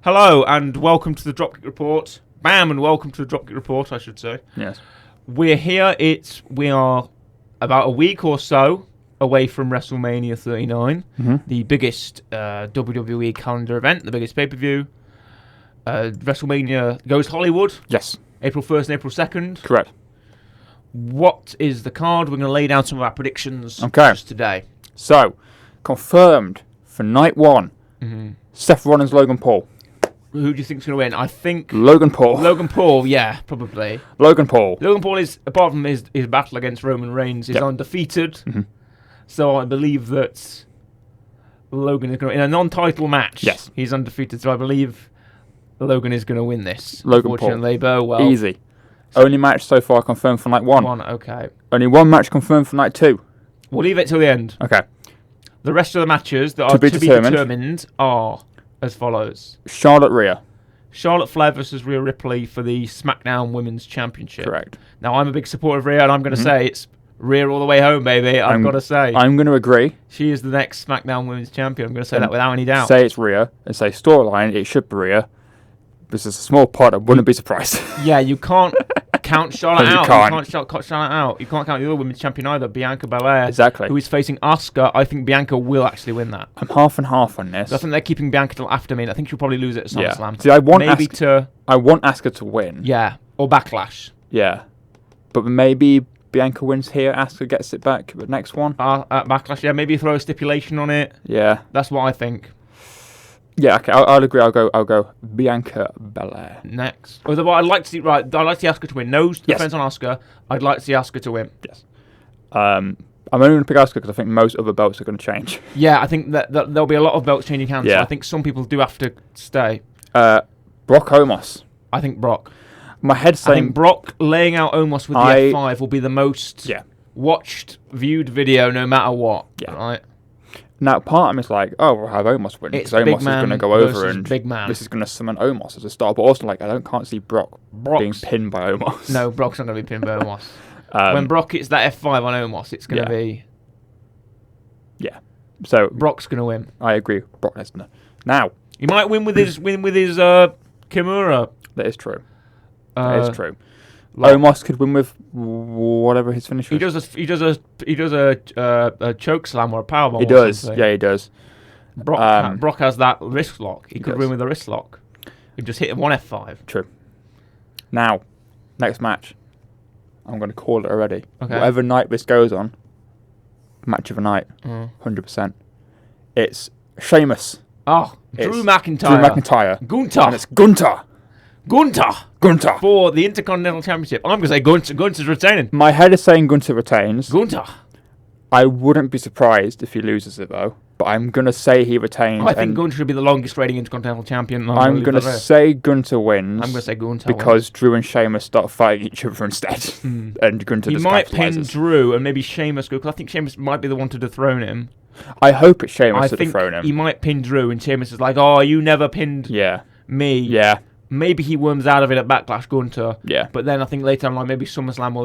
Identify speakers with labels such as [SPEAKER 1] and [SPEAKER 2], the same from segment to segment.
[SPEAKER 1] Hello and welcome to the Dropkick Report. Bam, and welcome to the Dropkick Report, I should say.
[SPEAKER 2] Yes.
[SPEAKER 1] We're here. We are about a week or so away from WrestleMania 39, the biggest WWE calendar event, the biggest pay-per-view. WrestleMania goes Hollywood.
[SPEAKER 2] Yes.
[SPEAKER 1] April 1st and April 2nd.
[SPEAKER 2] Correct.
[SPEAKER 1] What is the card? We're going to lay down some of our predictions just today.
[SPEAKER 2] So, confirmed for night one, Seth Rollins, Logan Paul.
[SPEAKER 1] Who do you think is going to win? I think
[SPEAKER 2] Logan Paul.
[SPEAKER 1] Logan Paul, yeah, probably.
[SPEAKER 2] Logan Paul.
[SPEAKER 1] Logan Paul is, apart from his battle against Roman Reigns, is undefeated. So I believe that Logan is going to, in a non-title match, he's undefeated. So I believe Logan is going to win this.
[SPEAKER 2] Logan
[SPEAKER 1] Unfortunately,
[SPEAKER 2] Paul.
[SPEAKER 1] well,
[SPEAKER 2] easy. Only match so far confirmed for night one.
[SPEAKER 1] Okay.
[SPEAKER 2] Only one match confirmed for night two.
[SPEAKER 1] We'll leave it till the end.
[SPEAKER 2] Okay.
[SPEAKER 1] The rest of the matches that are to be determined are as follows.
[SPEAKER 2] Charlotte Rhea.
[SPEAKER 1] Charlotte Flair versus Rhea Ripley for the SmackDown Women's Championship.
[SPEAKER 2] Correct.
[SPEAKER 1] Now, I'm a big supporter of Rhea, and I'm going to say it's Rhea all the way home, baby. I've got to say.
[SPEAKER 2] I'm going to agree.
[SPEAKER 1] She is the next SmackDown Women's Champion. I'm going to say that without any doubt.
[SPEAKER 2] Say it's Rhea, and say storyline, it should be Rhea. This is a small pot, I wouldn't be surprised.
[SPEAKER 1] Yeah, you can't count Charlotte out.
[SPEAKER 2] Can't.
[SPEAKER 1] You can't count Charlotte out. You can't count the other women's champion either, Bianca Belair.
[SPEAKER 2] Exactly.
[SPEAKER 1] Who is facing Asuka. I think Bianca will actually win that.
[SPEAKER 2] I'm half and half on this.
[SPEAKER 1] I think they're keeping Bianca till after me, and I think she'll probably lose it at SummerSlam.
[SPEAKER 2] Yeah. See, I want Asuka to win.
[SPEAKER 1] Yeah, or Backlash.
[SPEAKER 2] Yeah. But maybe Bianca wins here, Asuka gets it back the next one.
[SPEAKER 1] At Backlash, yeah, maybe throw a stipulation on it.
[SPEAKER 2] Yeah.
[SPEAKER 1] That's what I think.
[SPEAKER 2] Yeah, okay, I'll agree. I'll go Bianca Belair
[SPEAKER 1] next. Although I'd like to see I'd like to see Asuka to win. No defense on Asuka. I'd like to see Asuka to win.
[SPEAKER 2] Yes. I'm only going to pick Asuka because I think most other belts are going to change.
[SPEAKER 1] Yeah, I think that there'll be a lot of belts changing hands.
[SPEAKER 2] Yeah.
[SPEAKER 1] So I think some people do have to stay.
[SPEAKER 2] Brock Omos.
[SPEAKER 1] I think Brock.
[SPEAKER 2] My head's saying
[SPEAKER 1] I think Brock laying out Omos with the F5 will be the most watched, viewed video no matter what. Yeah. Right.
[SPEAKER 2] Now, part of me is like, oh, we'll have Omos win because Omos is going to go over and this is going to summon Omos as a star. But also, like, I can't see Brock being pinned by Omos.
[SPEAKER 1] No, Brock's not going to be pinned by Omos. When Brock hits that F5 on Omos, it's going to be...
[SPEAKER 2] Yeah. So
[SPEAKER 1] Brock's going to win.
[SPEAKER 2] I agree. Brock Lesnar. Now...
[SPEAKER 1] He might win with his Kimura.
[SPEAKER 2] That is true. That is true. Omos could win with whatever his finish is.
[SPEAKER 1] He does a choke slam or a powerbomb.
[SPEAKER 2] He does. Yeah, he does.
[SPEAKER 1] Brock has that wrist lock. He could win with a wrist lock. He just hit one F5.
[SPEAKER 2] True. Now, next match. I'm going to call it already.
[SPEAKER 1] Okay.
[SPEAKER 2] Whatever night this goes on, match of the night, 100%. It's Sheamus.
[SPEAKER 1] Oh, Drew McIntyre. Gunther.
[SPEAKER 2] And it's Gunther.
[SPEAKER 1] For the Intercontinental Championship. I'm going to say Gunther's retaining.
[SPEAKER 2] My head is saying Gunther retains.
[SPEAKER 1] Gunther.
[SPEAKER 2] I wouldn't be surprised if he loses it, though. But I'm going to say he retains.
[SPEAKER 1] I think Gunther should be the longest reigning Intercontinental Champion.
[SPEAKER 2] I'm going to say Gunther wins.
[SPEAKER 1] I'm going to say Gunther
[SPEAKER 2] because Drew and Sheamus start fighting each other instead. And Gunther just
[SPEAKER 1] might pin Drew and maybe Sheamus go, because I think Sheamus might be the one to dethrone him.
[SPEAKER 2] I hope it's Sheamus to dethrone him.
[SPEAKER 1] He might pin Drew and Sheamus is like, oh, you never pinned me.
[SPEAKER 2] Yeah.
[SPEAKER 1] Maybe he worms out of it at Backlash, Gunther.
[SPEAKER 2] Yeah.
[SPEAKER 1] But then I think later on, like maybe SummerSlam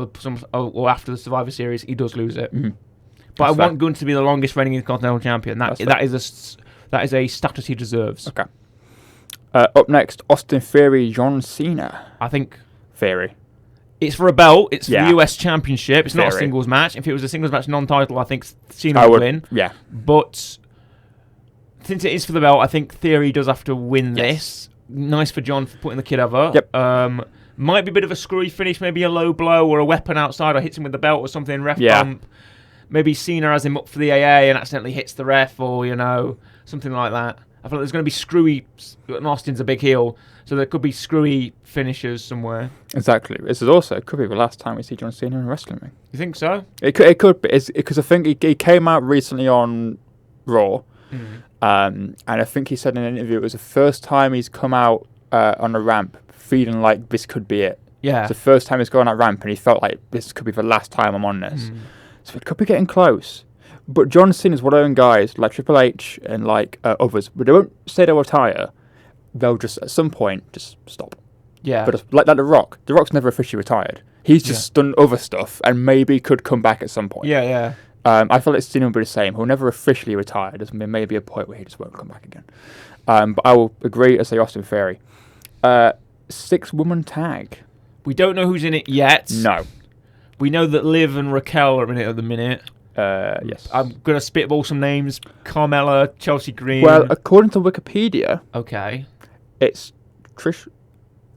[SPEAKER 1] or after the Survivor Series, he does lose it. But I want Gunther to be the longest reigning Intercontinental Champion. That is a status he deserves.
[SPEAKER 2] Okay. Up next, Austin Theory, John Cena.
[SPEAKER 1] I think
[SPEAKER 2] Theory.
[SPEAKER 1] It's for a belt. It's for the US Championship. It's not a singles match. If it was a singles match non-title, I think Cena would win.
[SPEAKER 2] Yeah.
[SPEAKER 1] But since it is for the belt, I think Theory does have to win this. Nice for John for putting the kid over.
[SPEAKER 2] Yep.
[SPEAKER 1] Might be a bit of a screwy finish, maybe a low blow or a weapon outside or hits him with the belt or something, ref bump. Maybe Cena has him up for the AA and accidentally hits the ref or, something like that. I feel like there's going to be screwy... And Austin's a big heel, so there could be screwy finishes somewhere.
[SPEAKER 2] Exactly. This is also... It could be the last time we see John Cena in a wrestling ring.
[SPEAKER 1] You think so?
[SPEAKER 2] It could be. Because I think he came out recently on Raw. And I think he said in an interview it was the first time he's come out on a ramp feeling like this could be it.
[SPEAKER 1] Yeah.
[SPEAKER 2] It's the first time he's gone on that ramp and he felt like this could be the last time I'm on this. So it could be getting close. But John Cena's one of those guys, like Triple H and like others, but they won't say they'll retire. They'll just, at some point, just stop.
[SPEAKER 1] Yeah.
[SPEAKER 2] But like The Rock. The Rock's never officially retired. He's just done other stuff and maybe could come back at some point.
[SPEAKER 1] Yeah.
[SPEAKER 2] I feel like Cena will be the same. He'll never officially retire. There's maybe a point where he just won't come back again. But I will agree and say Austin Theory. 6-woman tag.
[SPEAKER 1] We don't know who's in it yet.
[SPEAKER 2] No.
[SPEAKER 1] We know that Liv and Raquel are in it at the minute.
[SPEAKER 2] Yes.
[SPEAKER 1] I'm going to spitball some names. Carmella, Chelsea Green.
[SPEAKER 2] Well, according to Wikipedia,
[SPEAKER 1] okay.
[SPEAKER 2] it's Trish.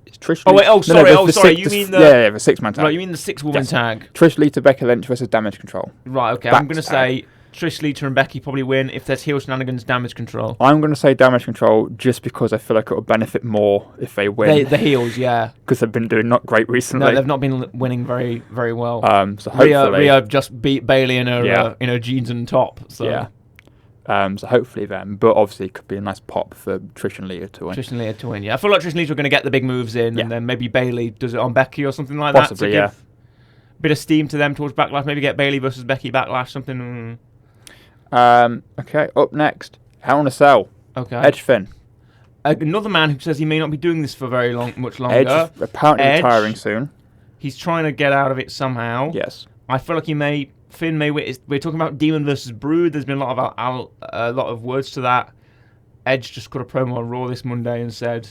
[SPEAKER 2] It's Trish.
[SPEAKER 1] Oh, wait, sorry.
[SPEAKER 2] Six,
[SPEAKER 1] You mean the...
[SPEAKER 2] Yeah, the 6-man tag.
[SPEAKER 1] Right, you mean the 6-woman tag.
[SPEAKER 2] Trish, Lita, Becky Lynch versus Damage Control.
[SPEAKER 1] Right, okay. I'm going to say Trish, Lita and Becky probably win. If there's heel shenanigans, Damage Control.
[SPEAKER 2] I'm going to say Damage Control just because I feel like it will benefit more if they win.
[SPEAKER 1] The heels, yeah.
[SPEAKER 2] Because they've been doing not great recently.
[SPEAKER 1] No, they've not been winning very, very well.
[SPEAKER 2] So hopefully...
[SPEAKER 1] Rhea just beat Bayley in her jeans and top. So.
[SPEAKER 2] Yeah. So hopefully them. But obviously it could be a nice pop for Trish and Lita to win.
[SPEAKER 1] Trish and Lita to win, yeah. I feel like Trish and Lita are going to get the big moves in, and then maybe Bayley does it on Becky or something like
[SPEAKER 2] Possibly,
[SPEAKER 1] that. Give a bit of steam to them towards Backlash. Maybe get Bayley versus Becky Backlash, something.
[SPEAKER 2] Okay, up next. Hell in a Cell.
[SPEAKER 1] Okay.
[SPEAKER 2] Edge Finn.
[SPEAKER 1] Another man who says he may not be doing this for much longer.
[SPEAKER 2] Edge apparently retiring soon.
[SPEAKER 1] He's trying to get out of it somehow.
[SPEAKER 2] Yes.
[SPEAKER 1] I feel like Finn may win. We're talking about Demon versus Brood. There's been a lot of words to that. Edge just got a promo on Raw this Monday and said,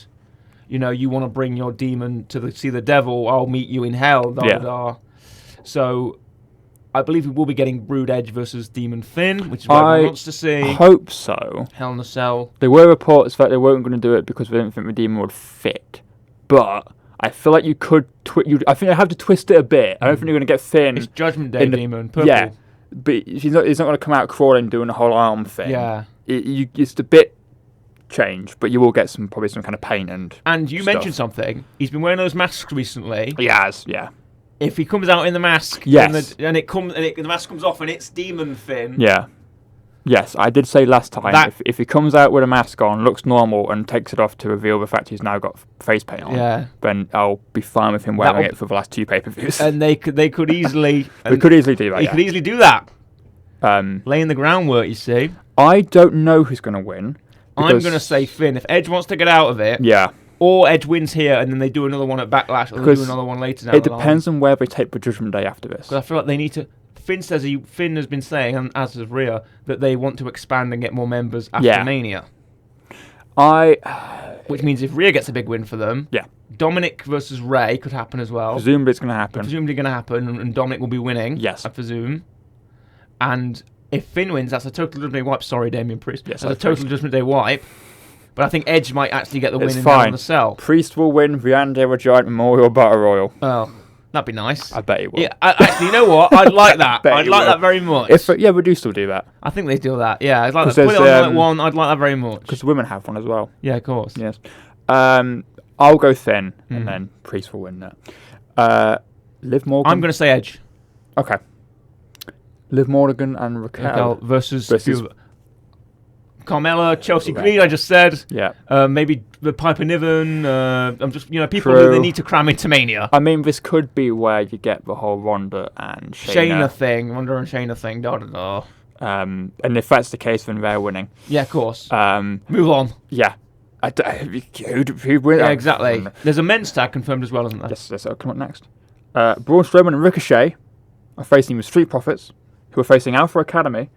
[SPEAKER 1] you want to bring your demon to see the devil, I'll meet you in hell. So I believe we will be getting Brood Edge versus Demon Finn, which is what everyone wants to see.
[SPEAKER 2] I hope so.
[SPEAKER 1] Hell in a Cell.
[SPEAKER 2] There were reports that they weren't going to do it because they didn't think the demon would fit. But I feel like you could... I think I have to twist it a bit. I don't think you're going to get Finn...
[SPEAKER 1] It's Judgment Day demon, purple.
[SPEAKER 2] Yeah, but he's not going to come out crawling doing a whole arm thing.
[SPEAKER 1] Yeah.
[SPEAKER 2] It's a bit change, but you will get probably some kind of paint and
[SPEAKER 1] you mentioned something. He's been wearing those masks recently.
[SPEAKER 2] He has, yeah.
[SPEAKER 1] If he comes out in the mask,
[SPEAKER 2] yes,
[SPEAKER 1] and the mask comes off and it's Demon Finn.
[SPEAKER 2] Yeah. Yes, I did say last time, if he comes out with a mask on, looks normal, and takes it off to reveal the fact he's now got face paint on, then I'll be fine with him wearing it for the last 2 pay-per-views.
[SPEAKER 1] And they could easily...
[SPEAKER 2] They could easily do that,
[SPEAKER 1] could easily do that. Laying the groundwork, you see.
[SPEAKER 2] I don't know who's going to win.
[SPEAKER 1] I'm going to say Finn. If Edge wants to get out of it...
[SPEAKER 2] Yeah.
[SPEAKER 1] Or Edge wins here, and then they do another one at Backlash, or they do another one later down the line.
[SPEAKER 2] It depends on where they take the Judgment Day after this.
[SPEAKER 1] Because I feel like they need to... Finn has been saying, and as has Rhea, that they want to expand and get more members after Mania. Which means if Rhea gets a big win for them, Dominic versus Ray could happen as well.
[SPEAKER 2] Presumably it's going to happen.
[SPEAKER 1] And Dominic will be winning.
[SPEAKER 2] Yes.
[SPEAKER 1] I presume. And if Finn wins, that's a total Judgment Day wipe. Sorry, Damian Priest.
[SPEAKER 2] Yes,
[SPEAKER 1] that's a total Judgment Day wipe. But I think Edge might actually get the win in
[SPEAKER 2] Hell in
[SPEAKER 1] the Cell.
[SPEAKER 2] Priest will win the Andera Giant Memorial Battle Royal.
[SPEAKER 1] Oh, that'd be nice.
[SPEAKER 2] I bet he will.
[SPEAKER 1] Yeah, actually, you know what? I'd like that. I'd like that very much.
[SPEAKER 2] We do still do that.
[SPEAKER 1] I think they do that. Yeah, I'd like that. Put it on night one. I'd like that very much.
[SPEAKER 2] Because the women have one as well.
[SPEAKER 1] Yeah, of course.
[SPEAKER 2] Yes. I'll go Finn, and then Priest will win that. Liv Morgan.
[SPEAKER 1] I'm going to say Edge.
[SPEAKER 2] Okay. Liv Morgan and Raquel
[SPEAKER 1] versus Carmella, Chelsea Green, I just said.
[SPEAKER 2] Yeah.
[SPEAKER 1] Maybe the Piper Niven. I'm just, people
[SPEAKER 2] True.
[SPEAKER 1] who they need to cram into Mania.
[SPEAKER 2] I mean, this could be where you get the whole Ronda and
[SPEAKER 1] Shayna thing. Ronda and Shayna thing. Da.
[SPEAKER 2] And if that's the case, then they're winning.
[SPEAKER 1] Yeah, of course.
[SPEAKER 2] Move
[SPEAKER 1] on.
[SPEAKER 2] Yeah. Who win?
[SPEAKER 1] Yeah, exactly. There's a men's tag confirmed as well, isn't there?
[SPEAKER 2] Yes, that'll come up next. Braun Strowman and Ricochet are facing the Street Profits, who are facing Alpha Academy,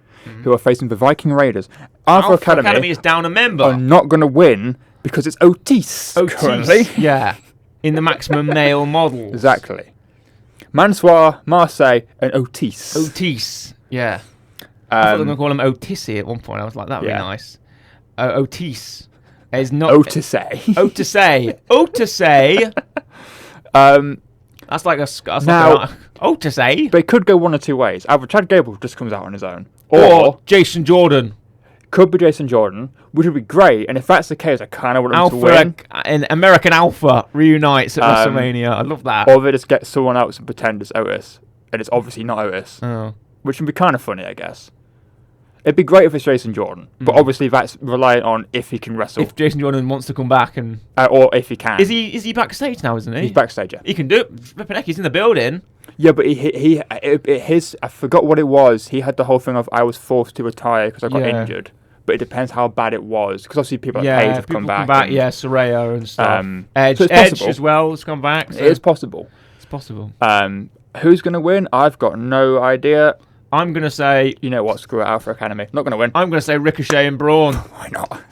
[SPEAKER 2] who are facing the Viking Raiders. Alpha Academy
[SPEAKER 1] is down a member.
[SPEAKER 2] Are not going to win because it's Otis currently.
[SPEAKER 1] Yeah, in the maximum male model.
[SPEAKER 2] Exactly. Mansoir, Marseille, and Otis.
[SPEAKER 1] Yeah. I thought they were going to call him Otissi at one point. I was like, that would be nice. Otis is not...
[SPEAKER 2] Otisay.
[SPEAKER 1] That's like a... Now, Otisay?
[SPEAKER 2] They could go one or two ways. Either Chad Gable just comes out on his own.
[SPEAKER 1] Or Jason Jordan.
[SPEAKER 2] Could be Jason Jordan, which would be great. And if that's the case, I kind of want him to win.
[SPEAKER 1] And American Alpha reunites at WrestleMania. I love that.
[SPEAKER 2] Or they just get someone else and pretend it's Otis. And it's obviously not Otis.
[SPEAKER 1] Oh.
[SPEAKER 2] Which would be kind of funny, I guess. It'd be great if it's Jason Jordan. But obviously that's reliant on if he can wrestle.
[SPEAKER 1] If Jason Jordan wants to come back and...
[SPEAKER 2] or if he can.
[SPEAKER 1] Is he backstage now, isn't he?
[SPEAKER 2] He's backstage, yeah.
[SPEAKER 1] He can do it. Rippenecki's in the building.
[SPEAKER 2] Yeah, but I forgot what it was. He had the whole thing of, I was forced to retire because I got injured. But it depends how bad it was. Because obviously people like Paige have come back.
[SPEAKER 1] Soraya and stuff. Edge,
[SPEAKER 2] so
[SPEAKER 1] Edge as well has come back. So
[SPEAKER 2] it is possible.
[SPEAKER 1] It's possible.
[SPEAKER 2] Who's going to win? I've got no idea.
[SPEAKER 1] I'm going to say...
[SPEAKER 2] You know what? Screw it, Alpha Academy. Not going to win.
[SPEAKER 1] I'm going to say Ricochet and Braun.
[SPEAKER 2] Why not?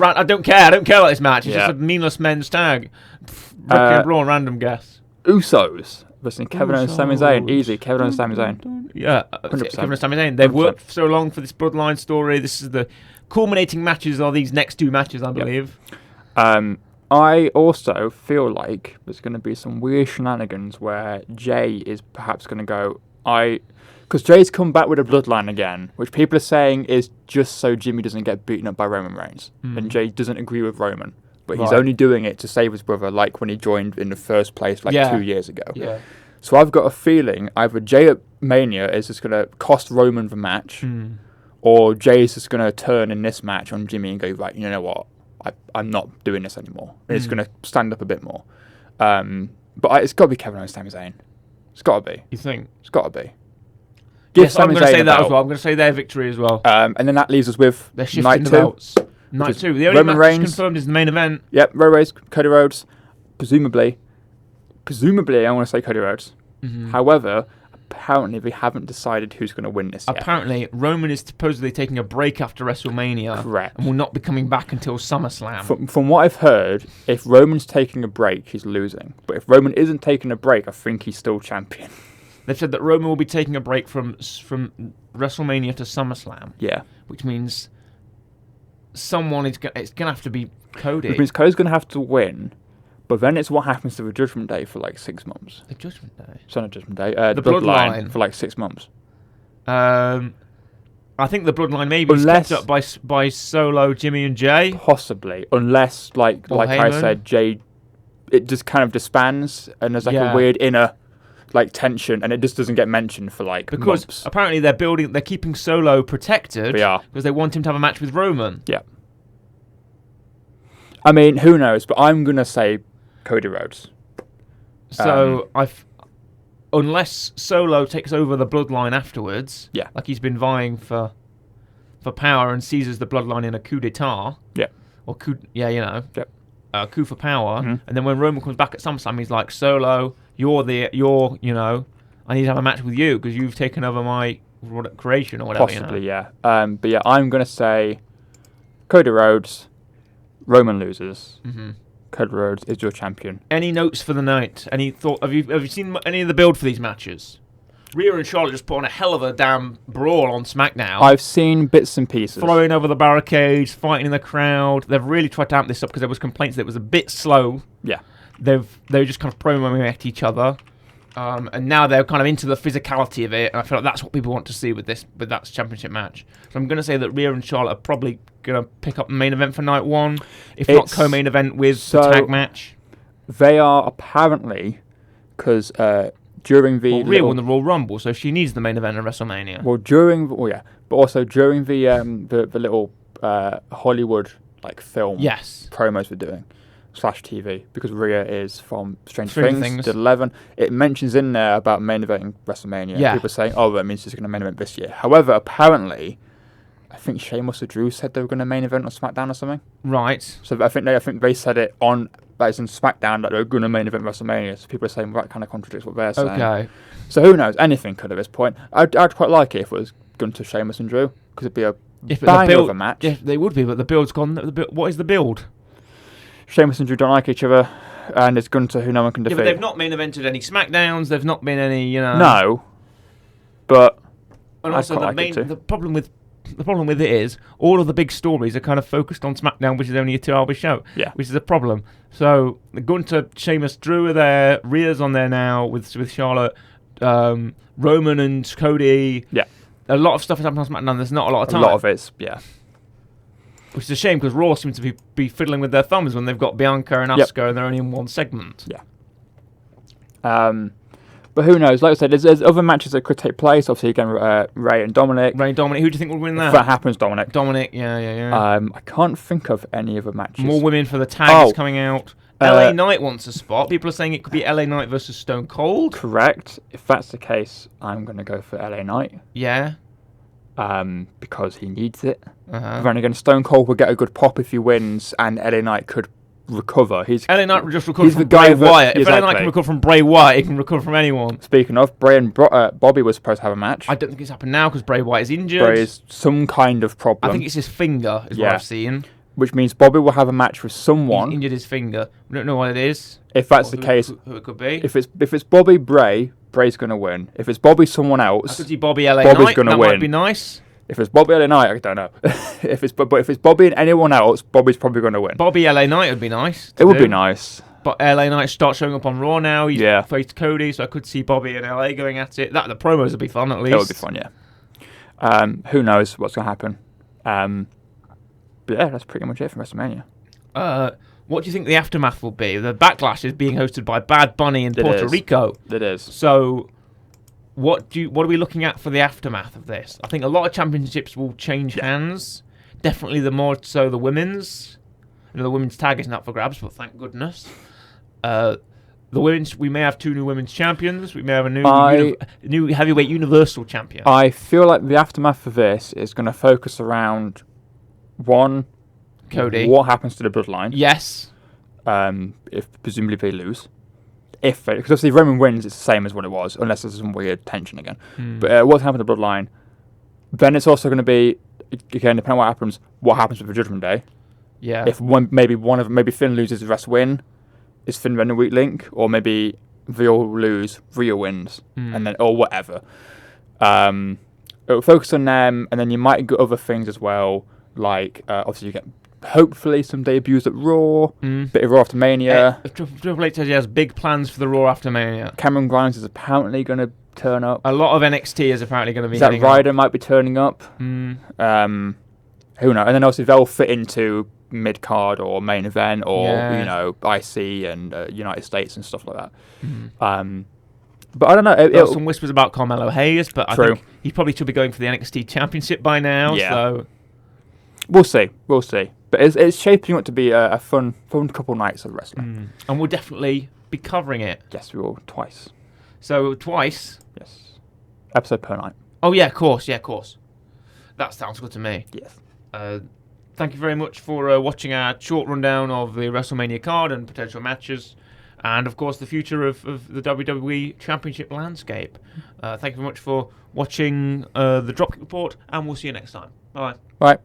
[SPEAKER 1] I don't care. I don't care about this match. It's just a meaningless men's tag. Ricky and Braun, random guess.
[SPEAKER 2] Usos versus Kevin Owens and Sami Zayn. Easy. Kevin Owens and Sami Zayn.
[SPEAKER 1] Yeah, 100%. Kevin and Sami Zayn. They've worked so long for this Bloodline story. This is the culminating matches. Are these next 2 matches? I believe.
[SPEAKER 2] I also feel like there's going to be some weird shenanigans where Jay is perhaps going to go. Because Jay's come back with a Bloodline again, which people are saying is just so Jimmy doesn't get beaten up by Roman Reigns, and Jay doesn't agree with Roman. But he's only doing it to save his brother, like when he joined in the first place 2 years ago. Yeah. So I've got a feeling either Jay at Mania is just going to cost Roman the match, or Jay's just going to turn in this match on Jimmy and go, right, you know what, I'm not doing this anymore. And it's going to stand up a bit more. But it's got to be Kevin Owens, Sami Zayn. It's got to be.
[SPEAKER 1] You think?
[SPEAKER 2] It's got to be.
[SPEAKER 1] Yes, I'm going to say that as well. I'm going to say their victory as well.
[SPEAKER 2] And then that leaves us with
[SPEAKER 1] they're shifting the belts. Night 2. The only
[SPEAKER 2] Roman
[SPEAKER 1] match
[SPEAKER 2] Reigns
[SPEAKER 1] confirmed is the main event.
[SPEAKER 2] Yep, Roman Reigns, Cody Rhodes. Presumably, I want to say Cody Rhodes. However, apparently they haven't decided who's going to win this yet.
[SPEAKER 1] Apparently, Roman is supposedly taking a break after WrestleMania.
[SPEAKER 2] Correct.
[SPEAKER 1] And will not be coming back until SummerSlam.
[SPEAKER 2] From what I've heard, if Roman's taking a break, he's losing. But if Roman isn't taking a break, I think he's still champion.
[SPEAKER 1] They've said that Roman will be taking a break from WrestleMania to SummerSlam.
[SPEAKER 2] Yeah.
[SPEAKER 1] Which means someone it's going to have to be Cody.
[SPEAKER 2] Which means Cody's going to have to win, but then it's what happens to the Judgment Day for 6 months.
[SPEAKER 1] The Judgment Day?
[SPEAKER 2] It's not a Judgment Day. The Bloodline for 6 months.
[SPEAKER 1] I think the Bloodline maybe is kept up by Solo, Jimmy and Jay.
[SPEAKER 2] Possibly, unless like I said, Jay, it just kind of disbands and there's a weird inner tension, and it just doesn't get mentioned for
[SPEAKER 1] because
[SPEAKER 2] months.
[SPEAKER 1] Apparently they're keeping Solo protected because they want him to have a match with Roman.
[SPEAKER 2] Yeah. I mean, who knows? But I'm gonna say Cody Rhodes.
[SPEAKER 1] So unless Solo takes over the Bloodline afterwards, like he's been vying for power and seizes the Bloodline in a coup d'état, or coup for power, and then when Roman comes back at SummerSlam, he's like, Solo, I need to have a match with you because you've taken over my creation or whatever.
[SPEAKER 2] Possibly, but yeah, I'm gonna say Cody Rhodes. Roman loses. Cody Rhodes is your champion.
[SPEAKER 1] Any notes for the night? Any thought? Have you seen any of the build for these matches? Rhea and Charlotte just put on a hell of a damn brawl on SmackDown.
[SPEAKER 2] I've seen bits and pieces.
[SPEAKER 1] Throwing over the barricades, fighting in the crowd. They've really tried to amp this up because there was complaints that it was a bit slow.
[SPEAKER 2] Yeah.
[SPEAKER 1] They were just kind of promoing at each other. And now they're kind of into the physicality of it, and I feel like that's what people want to see with that championship match. So I'm going to say that Rhea and Charlotte are probably going to pick up the main event for night 1, if not co-main event with the tag match.
[SPEAKER 2] They are apparently, because during the
[SPEAKER 1] Rhea won the Royal Rumble, so she needs the main event in WrestleMania.
[SPEAKER 2] But also during the little Hollywood film promos we're doing. /TV, because Rhea is from Stranger Things, did 11. It mentions in there about main eventing WrestleMania. Yeah. People are saying, that means she's going to main event this year. However, apparently, I think Sheamus or Drew said they were going to main event on SmackDown or something.
[SPEAKER 1] Right.
[SPEAKER 2] So I think they said it on SmackDown that they were going to main event WrestleMania. So people are saying that kind of contradicts what they're saying. Okay. So who knows? Anything could at this point. I'd quite like it if it was Gunther, Sheamus and Drew, because it'd be a banger of a match.
[SPEAKER 1] Yeah, they would be, but the build's gone. What is the build?
[SPEAKER 2] Sheamus and Drew don't like each other, and it's Gunther who no one can defeat.
[SPEAKER 1] Yeah, but they've not main evented any SmackDowns. They've not been any,
[SPEAKER 2] No, but
[SPEAKER 1] and also the problem with it is all of the big stories are kind of focused on SmackDown, which is only a 2-hour show.
[SPEAKER 2] Yeah,
[SPEAKER 1] which is a problem. So Gunther, Sheamus, Drew are there. Rhea's on there now with Charlotte, Roman and Cody.
[SPEAKER 2] Yeah,
[SPEAKER 1] a lot of stuff is happening on SmackDown. There's not a lot of time.
[SPEAKER 2] A lot of it's
[SPEAKER 1] Which is a shame because Raw seems to be fiddling with their thumbs when they've got Bianca and Asuka and they're only in one segment.
[SPEAKER 2] Yeah. But who knows? Like I said, there's other matches that could take place. Obviously, again, Ray and Dominic.
[SPEAKER 1] Who do you think will win that?
[SPEAKER 2] If that happens, Dominic.
[SPEAKER 1] Yeah.
[SPEAKER 2] I can't think of any other matches.
[SPEAKER 1] More women for the tags coming out. LA Knight wants a spot. People are saying it could be LA Knight versus Stone Cold.
[SPEAKER 2] Correct. If that's the case, I'm going to go for LA Knight.
[SPEAKER 1] Yeah.
[SPEAKER 2] Because he needs it. Then again, Stone Cold will get a good pop if he wins, and LA Knight could recover.
[SPEAKER 1] LA Knight just recovered from Bray Wyatt. If LA Knight can recover from Bray Wyatt, he can recover from anyone.
[SPEAKER 2] Speaking of, Bray and Bobby were supposed to have a match.
[SPEAKER 1] I don't think it's happened now because Bray Wyatt is injured.
[SPEAKER 2] Bray is some kind of problem.
[SPEAKER 1] I think it's his finger, is what I've seen.
[SPEAKER 2] which means Bobby will have a match with someone.
[SPEAKER 1] He's injured his finger. We don't know what it is.
[SPEAKER 2] If that's the case,
[SPEAKER 1] who it could be.
[SPEAKER 2] If it's Bobby Bray, Bray's going to win. If it's Bobby someone else,
[SPEAKER 1] I could see Bobby LA
[SPEAKER 2] Bobby's
[SPEAKER 1] Knight.
[SPEAKER 2] going to
[SPEAKER 1] That
[SPEAKER 2] win.
[SPEAKER 1] might be nice.
[SPEAKER 2] If it's Bobby LA Knight, I don't know. If it's Bobby and anyone else, Bobby's probably going to win.
[SPEAKER 1] Bobby LA Knight would be nice.
[SPEAKER 2] It would be nice.
[SPEAKER 1] But LA Knight starts showing up on Raw now. He's
[SPEAKER 2] Yeah.
[SPEAKER 1] faced Cody, so I could see Bobby and LA going at it. The promos would be fun at least.
[SPEAKER 2] It would be fun, yeah. Who knows what's going to happen? But yeah, that's pretty much it for WrestleMania.
[SPEAKER 1] What do you think the aftermath will be? The Backlash is being hosted by Bad Bunny in Puerto Rico.
[SPEAKER 2] It is.
[SPEAKER 1] So, what are we looking at for the aftermath of this? I think a lot of championships will change hands. Definitely the more so the women's. The women's tag isn't up for grabs, but thank goodness. The women's, we may have 2 new women's champions. We may have a new heavyweight universal champion.
[SPEAKER 2] I feel like the aftermath of this is going to focus around one,
[SPEAKER 1] Cody.
[SPEAKER 2] What happens to the bloodline?
[SPEAKER 1] Yes.
[SPEAKER 2] If presumably they lose. Because obviously if Roman wins, it's the same as what it was, unless there's some weird tension again. But what's happened to the bloodline? Then it's also going to be, again, depending on what happens with the Judgment Day.
[SPEAKER 1] Yeah.
[SPEAKER 2] If maybe Finn loses, the rest win, is Finn then a weak link, or maybe they all lose, Rhea wins, and then or whatever. It'll focus on them, and then you might get other things as well, like obviously you get hopefully some debuts at Raw, bit of Raw after Mania.
[SPEAKER 1] Triple H says he has big plans for the Raw after Mania.
[SPEAKER 2] Cameron Grimes is apparently going to turn up.
[SPEAKER 1] A lot of NXT is apparently going to be.
[SPEAKER 2] Zack Ryder might be turning up. Who knows? And then obviously they'll fit into mid card or main event or IC and United States and stuff like that. But I don't know.
[SPEAKER 1] There were some whispers about Carmelo Hayes, but I think he probably should be going for the NXT Championship by now.
[SPEAKER 2] Yeah.
[SPEAKER 1] So
[SPEAKER 2] we'll see. But it's shaping up to be a fun couple nights of wrestling.
[SPEAKER 1] And we'll definitely be covering it.
[SPEAKER 2] Yes, we will twice.
[SPEAKER 1] So twice.
[SPEAKER 2] Yes. Episode per night.
[SPEAKER 1] Oh yeah, of course. That sounds good to me.
[SPEAKER 2] Yes.
[SPEAKER 1] Thank you very much for watching our short rundown of the WrestleMania card and potential matches, and of course the future of the WWE Championship landscape. Thank you very much for watching the Dropkick Report, and we'll see you next time. Bye.
[SPEAKER 2] Bye.